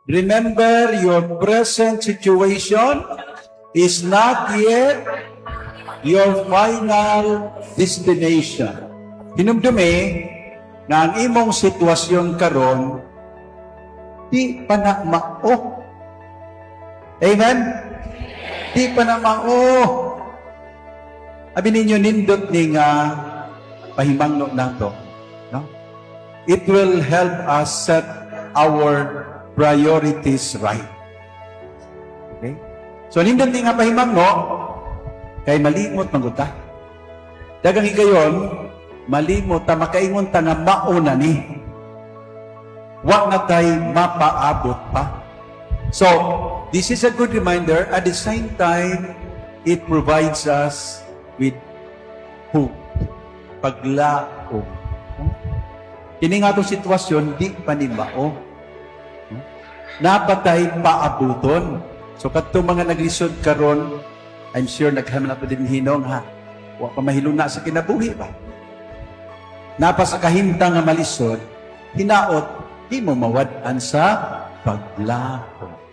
Remember, your present situation is not yet your final destination. Hinumdumi na ang imong sitwasyon karon di pa na mao. Amen? Di pa na mao. Abi ninyo nindot ni nga pahimangno nato. No? It will help us set our priorities right. Okay? So nindot ni nga pahimangno kay malimot manguta. Dagang higayon, malimot ta makaingon ta nga mauna ni. Wa na tay mapaabot pa. So, this is a good reminder. At the same time, it provides us with hope. Paglaom. Kini nga itong sitwasyon, di panimao. Napatay paabuton. So, katong mga naglisod karon, I'm sure naghaman na pa din hinong, ha? Wa pa mahilong na sa kinabuhi ba? Napa sa kahimtang nga malisod, hinaot, di mo mawad-an sa paglaom.